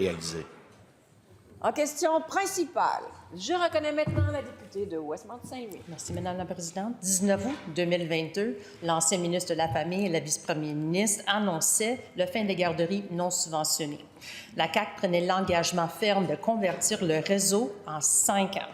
réalisé. En question principale, je reconnais maintenant la députée de Westmount-Saint-Louis. Merci, Madame la Présidente. 19 août 2022, l'ancien ministre de la Famille et la vice-premier ministre annonçait le fin des garderies non subventionnées. La CAQ prenait l'engagement ferme de convertir le réseau en 5 ans.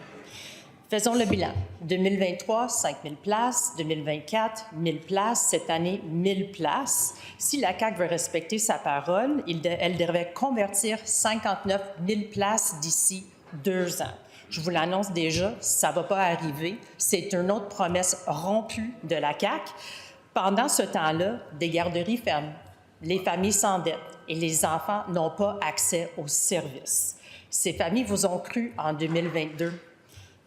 Faisons le bilan. 2023, 5 000 places. 2024, 1 000 places. Cette année, 1 000 places. Si la CAQ veut respecter sa parole, elle devrait convertir 59 000 places d'ici 2 ans. Je vous l'annonce déjà, ça ne va pas arriver. C'est une autre promesse rompue de la CAQ. Pendant ce temps-là, des garderies ferment. Les familles s'endettent et les enfants n'ont pas accès aux services. Ces familles vous ont cru en 2022.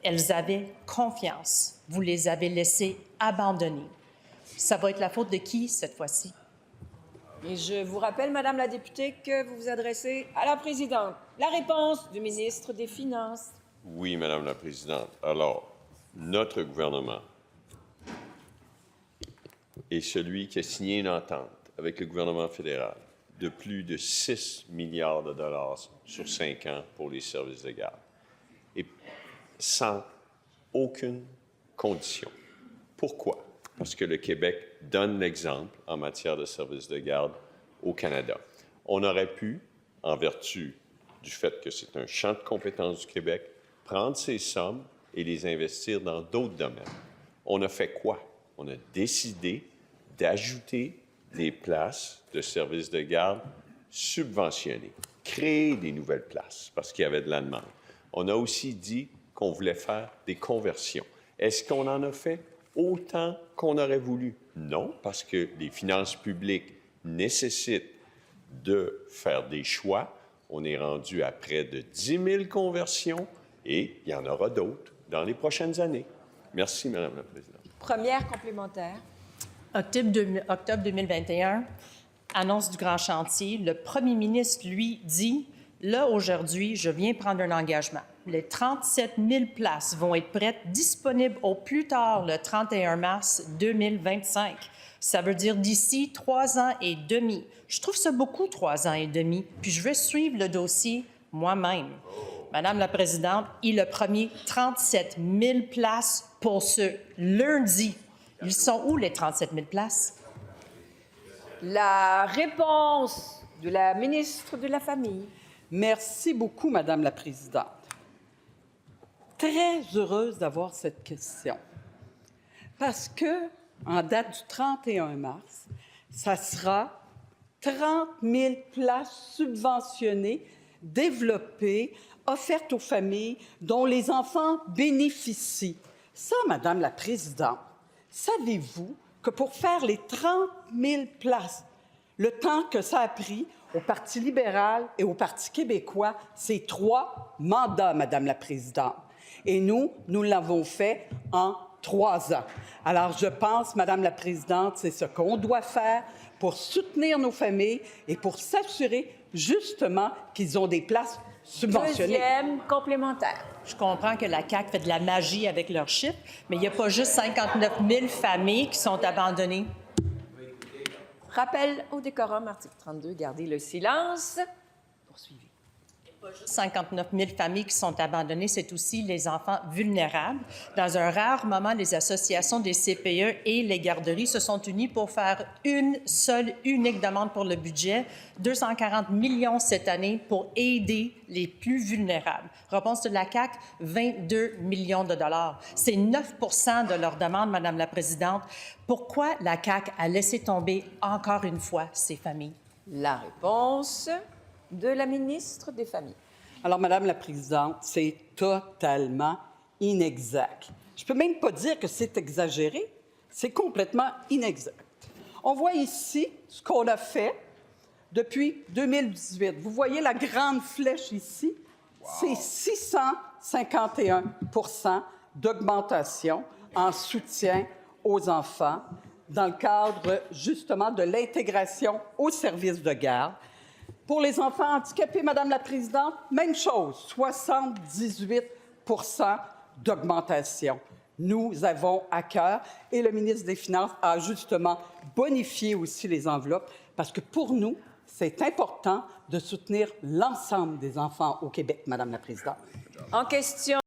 Elles avaient confiance. Vous les avez laissées abandonner. Ça va être la faute de qui cette fois-ci? Et je vous rappelle, Madame la députée, que vous vous adressez à la présidente. La réponse du ministre des Finances. Oui, Madame la Présidente. Alors, notre gouvernement est celui qui a signé une entente avec le gouvernement fédéral de plus de 6 milliards de dollars sur 5 ans pour les services de garde. Et sans aucune condition. Pourquoi? Parce que le Québec donne l'exemple en matière de services de garde au Canada. On aurait pu, en vertu du fait que c'est un champ de compétences du Québec, prendre ces sommes et les investir dans d'autres domaines. On a fait quoi? On a décidé d'ajouter des places de services de garde subventionnées, créer des nouvelles places parce qu'il y avait de la demande. On a aussi dit qu'on voulait faire des conversions. Est-ce qu'on en a fait autant qu'on aurait voulu? Non, parce que les finances publiques nécessitent de faire des choix. On est rendu à près de 10 000 conversions et il y en aura d'autres dans les prochaines années. Merci, Madame la Présidente. Première complémentaire. Octobre 2021, annonce du grand chantier. Le premier ministre, lui, dit « Là, aujourd'hui, je viens prendre un engagement. Les 37 000 places vont être prêtes, disponibles au plus tard le 31 mars 2025. Ça veut dire d'ici 3 ans et demi. Je trouve ça beaucoup, 3 ans et demi, puis je veux suivre le dossier moi-même. Madame la Présidente, il a promis 37 000 places pour ce lundi. Ils sont où, les 37 000 places? La réponse de la ministre de la Famille. Merci beaucoup, Madame la Présidente. Très heureuse d'avoir cette question. Parce que, en date du 31 mars, ça sera 30 000 places subventionnées, développées, offertes aux familles dont les enfants bénéficient. Ça, Madame la Présidente, savez-vous que pour faire les 30 000 places, le temps que ça a pris au Parti libéral et au Parti québécois, c'est 3 mandats, Madame la Présidente. Et nous l'avons fait en 3 ans. Alors, je pense, Madame la Présidente, c'est ce qu'on doit faire pour soutenir nos familles et pour s'assurer, justement, qu'ils ont des places subventionnées. Deuxième complémentaire. Je comprends que la CAQ fait de la magie avec leurs chiffres, mais il n'y a pas juste 59 000 familles qui sont abandonnées. Rappel au décorum, article 32, gardez le silence. Poursuivez. 59 000 familles qui sont abandonnées, c'est aussi les enfants vulnérables. Dans un rare moment, les associations des CPE et les garderies se sont unies pour faire une seule, unique demande pour le budget, 240 millions cette année pour aider les plus vulnérables. Réponse de la CAQ, 22 millions de dollars. C'est 9 de leur demande, Madame la Présidente. Pourquoi la CAQ a laissé tomber encore une fois ces familles? La réponse de la ministre des Familles. Alors, Madame la Présidente, c'est totalement inexact. Je ne peux même pas dire que c'est exagéré, c'est complètement inexact. On voit ici ce qu'on a fait depuis 2018. Vous voyez la grande flèche ici? Wow. C'est 651 d'augmentation en soutien aux enfants dans le cadre, justement, de l'intégration au service de garde. Pour les enfants handicapés, Madame la Présidente, même chose, 78 d'augmentation. Nous avons à cœur, et le ministre des Finances a justement bonifié aussi les enveloppes, parce que pour nous, c'est important de soutenir l'ensemble des enfants au Québec, Madame la Présidente. En question.